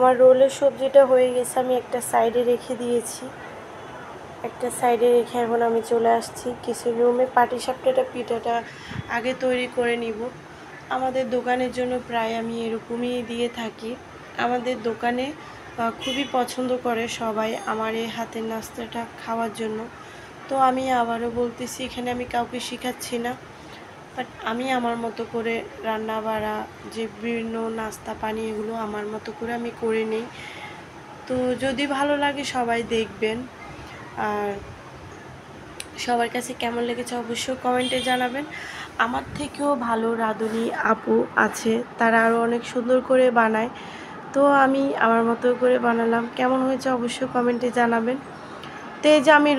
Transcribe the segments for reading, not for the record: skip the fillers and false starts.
আমার রোলের সবজিটা হয়ে গেছে, আমি একটা সাইডে রেখে দিয়েছি। একটা সাইডে রেখে এখন আমি চলে আসছি কিছু রুমে পাটিসাপটাটা পিঠাটা আগে তৈরি করে নিব। আমাদের দোকানের জন্য প্রায় আমি এরকমই দিয়ে থাকি। আমাদের দোকানে খুবই পছন্দ করে সবাই আমার এই হাতের নাস্তাটা খাওয়ার জন্য। তো আমি আবারও বলতেছি, এখানে আমি কাউকে শেখাচ্ছি না, বাট আমি আমার মতো করে রান্না বাড়া যে বিভিন্ন নাস্তা পানি এগুলো আমার মতো করে আমি করে নিই। তো যদি ভালো লাগে সবাই দেখবেন, আর সবার কাছে কেমন লেগেছে অবশ্যই কমেন্টে জানাবেন। আমার থেকেও ভালো রাঁধুনি আপু আছে, তারা আরও অনেক সুন্দর করে বানায়। তো আমি আমার মতো করে বানালাম, কেমন হয়েছে অবশ্যই কমেন্টে জানাবেন। তো এই যে আমি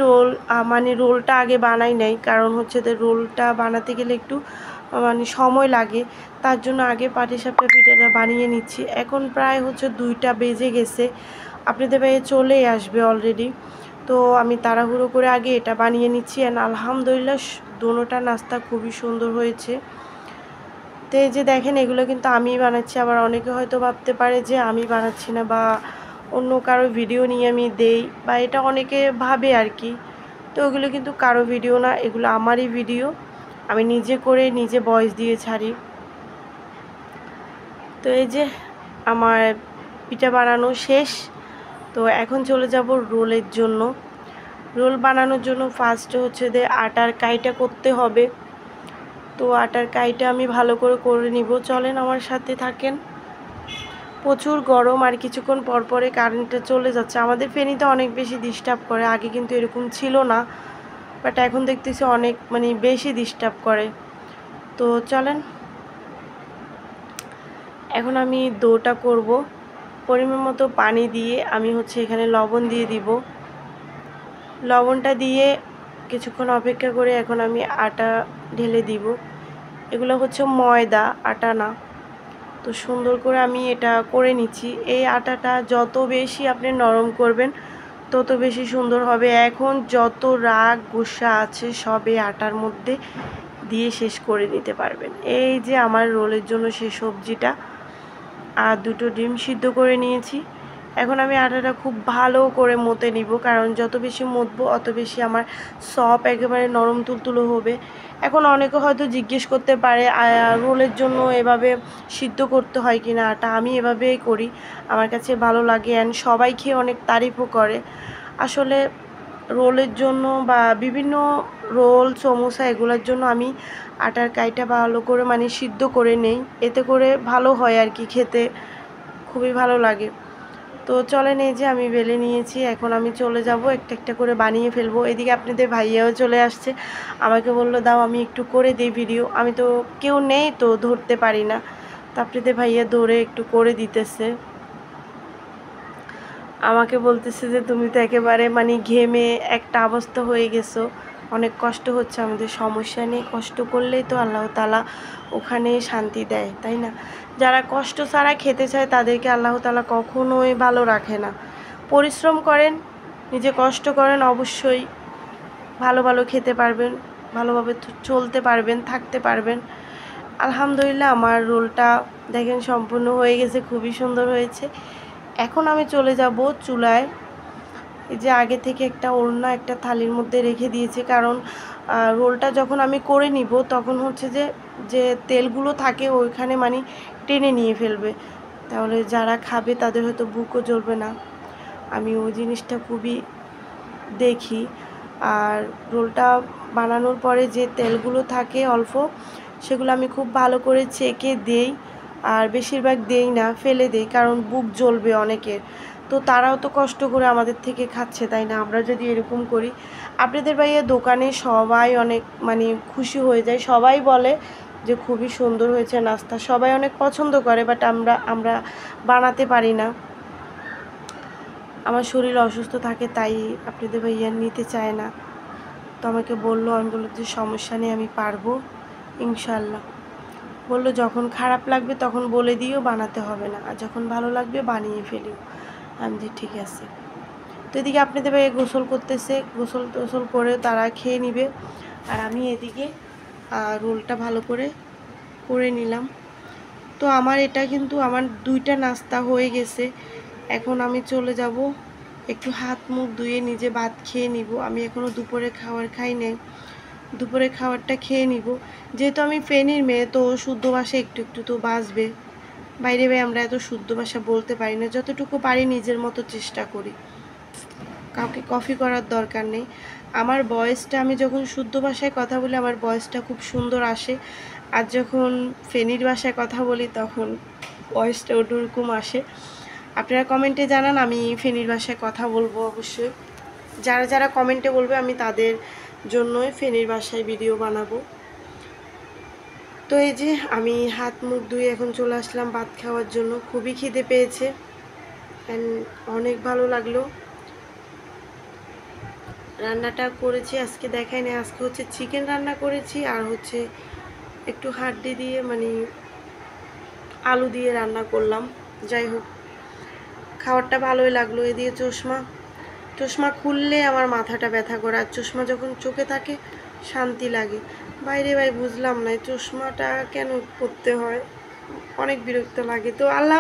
রোলটা আগে বানাই নাই, কারণ হচ্ছে যে রোলটা বানাতে গেলে একটু সময় লাগে, তার জন্য আগে পাটিসাপটা পিঠাটা বানিয়ে নিচ্ছি। এখন প্রায় হচ্ছে 2টা বেজে গেছে, আপনাদের ভাই চলেই আসবে অলরেডি। তো আমি তাড়াহুড়ো করে আগে এটা বানিয়ে নিচ্ছি। অ্যান্ড আলহামদুলিল্লাহ দোনোটা নাস্তা খুবই সুন্দর হয়েছে। তো এই যে দেখেন, এগুলো কিন্তু আমিই বানাচ্ছি। আবার অনেকে হয়তো ভাবতে পারে যে আমি বানাচ্ছি না বা অন্য কারো ভিডিও নিয়ে আমি দেই, বা এটা অনেকে ভাবে আর কি। তো ওগুলো কিন্তু কারো ভিডিও না, এগুলো আমারই ভিডিও, আমি নিজে করে নিজে ভয়েস দিয়ে ছাড়ি। তো এই যে আমার পিঠা বানানো শেষ। তো এখন চলে যাব রোলের জন্য। রোল বানানোর জন্য ফার্স্টে হচ্ছে যে আটার কাইটা করতে হবে। তো আটার কাইটা আমি ভালো করে নিব, চলেন আমার সাথে থাকেন। প্রচুর গরম, আর কিছুক্ষণ পর পরে কারেন্টটা চলে যাচ্ছে। আমাদের ফেনীতে অনেক বেশি ডিস্টার্ব করে, আগে কিন্তু এরকম ছিল না, বাট এখন দেখতেছি অনেক বেশি ডিস্টার্ব করে। তো চলেন এখন আমি ডোটা করব। পরিমাণ মতো পানি দিয়ে আমি হচ্ছে এখানে লবণ দিয়ে দিব। লবণটা দিয়ে কিছুক্ষণ অপেক্ষা করে এখন আমি আটা ঢেলে দিব। এগুলো হচ্ছে ময়দা, আটা না। তো সুন্দর করে আমি এটা করে নিচ্ছি। এই আটাটা যত বেশি আপনি নরম করবেন তত বেশি সুন্দর হবে। এখন যত রাগ গোসা আছে সব এই আটার মধ্যে দিয়ে শেষ করে নিতে পারবেন। এই যে আমার রোলের জন্য সেই সবজিটা আর 2টো ডিম সিদ্ধ করে নিয়েছি। এখন আমি আটাটা খুব ভালো করে মতে নিব, কারণ যত বেশি মতবো অত বেশি আমার সফট একেবারে নরম তুলতুলো হবে। এখন অনেকে হয়তো জিজ্ঞেস করতে পারে রোলের জন্য এভাবে সিদ্ধ করতে হয় কি না আটা। আমি এভাবেই করি, আমার কাছে ভালো লাগে, অ্যান্ড সবাই খেয়ে অনেক তারিফও করে। আসলে রোলের জন্য বা বিভিন্ন রোল সমোসা এগুলোর জন্য আমি আটার কাইটা ভালো করে সিদ্ধ করে নেই, এতে করে ভালো হয় আর কি, খেতে খুবই ভালো লাগে। তো চলেন, এই যে আমি বেলে নিয়েছি, এখন আমি চলে যাব একটা একটা করে বানিয়ে ফেলবো। এদিকে আপনাদের ভাইয়াও চলে আসছে, আমাকে বললো দাও আমি একটু করে দিই ভিডিও। আমি তো কেউ নেই তো ধরতে পারি না, তো আপনাদের ভাইয়া ধরে একটু করে দিতেছে। আমাকে বলতেছে যে তুমি তো একেবারে ঘেমে একটা অবস্থা হয়ে গেছো, অনেক কষ্ট হচ্ছে। আমাদের সমস্যা নেই, কষ্ট করলেই তো আল্লাহ তাআলা ওখানে শান্তি দেয়, তাই না? যারা কষ্ট ছাড়া খেতে চায় তাদেরকে আল্লাহ তাআলা কখনোই ভালো রাখে না। পরিশ্রম করেন, নিজে কষ্ট করেন, অবশ্যই ভালো ভালো খেতে পারবেন, ভালোভাবে চলতে পারবেন, থাকতে পারবেন। আলহামদুলিল্লাহ আমার রোলটা দেখেন সম্পূর্ণ হয়ে গেছে, খুবই সুন্দর হয়েছে। এখন আমি চলে যাব চুলায়। এই যে আগে থেকে একটা ওড়না একটা থালির মধ্যে রেখে দিয়েছি, কারণ রোলটা যখন আমি করে নিব তখন হচ্ছে যে যে তেলগুলো থাকে ওইখানে টেনে নিয়ে ফেলবে, তাহলে যারা খাবে তাদের হয়তো বুকও জ্বলবে না। আমি ওই জিনিসটা খুবই দেখি। আর রোলটা বানানোর পরে যে তেলগুলো থাকে অল্প, সেগুলো আমি খুব ভালো করে চেকে দেই, আর বেশিরভাগ দেই না, ফেলে দেই, কারণ বুক জ্বলবে অনেকের। তো তারাও তো কষ্ট করে আমাদের থেকে খাচ্ছে, তাই না? আমরা যদি এরকম করি, আপনাদের ভাইয়া দোকানে সবাই অনেক খুশি হয়ে যায়, সবাই বলে যে খুবই সুন্দর হয়েছে নাস্তা, সবাই অনেক পছন্দ করে, বাট আমরা বানাতে পারি না। আমার শরীর অসুস্থ থাকে, তাই আপনাদের ভাইয়া নিতে চায় না। তো আমাকে বললো, আমি বললাম যে সমস্যা নেই, আমি পারবো ইনশাল্লাহ। বললো যখন খারাপ লাগবে তখন বলে দিও, বানাতে হবে না, আর যখন ভালো লাগবে বানিয়ে ফেলিও। আমি যে ঠিক আছে। তো এদিকে আপনাদের ভাই গোসল করতেছে, গোসল করে তারা খেয়ে নিবে, আর আমি এদিকে রোলটা ভালো করে নিলাম। তো আমার এটা কিন্তু আমার 2টা নাস্তা হয়ে গেছে। এখন আমি চলে যাব, একটু হাত মুখ ধুয়ে নিজে ভাত খেয়ে নিব। আমি এখনও দুপুরে খাবার খাই নাই, দুপুরে খাবারটা খেয়ে নিব। যেহেতু আমি ফেনীর মেয়ে, তো শুদ্ধ ভাষা একটু একটু তো বাঁচবে। বাইরে আমরা এত শুদ্ধ ভাষা বলতে পারি না, যতটুকু পারি নিজের মতো চেষ্টা করি। কাউকে কপি করার দরকার নেই। আমার ভয়েসটা, আমি যখন শুদ্ধ ভাষায় কথা বলি আমার ভয়েসটা খুব সুন্দর আসে, আর যখন ফেনীর ভাষায় কথা বলি তখন ভয়েসটা ওরকম আসে। আপনারা কমেন্টে জানান, আমি ফেনীর ভাষায় কথা বলবো অবশ্যই। যারা যারা কমেন্টে বলবে আমি তাদের জন্যই ফেনীর ভাষায় ভিডিও বানাবো। তো এই যে আমি হাত মুখ ধুয়ে এখন চলে আসলাম ভাত খাওয়ার জন্য। খুবই খিদে পেয়েছে অ্যান্ড অনেক ভালো লাগলো। রান্নাটা করেছি আজকে দেখাই না, আজকে হচ্ছে চিকেন রান্না করেছি, আর হচ্ছে একটু হাড্ডি দিয়ে মানে আলু দিয়ে রান্না করলাম। যাই হোক, খাবারটা ভালোই লাগলো। এদিকে চশমা খুললে আমার মাথাটা ব্যথা করে, আর চশমা যখন চোখে থাকে শান্তি লাগে। বাইরে ভাই বুঝলাম না চশমাটা কেন পরতে হয়, অনেক বিরক্ত লাগে। তো আল্লাহ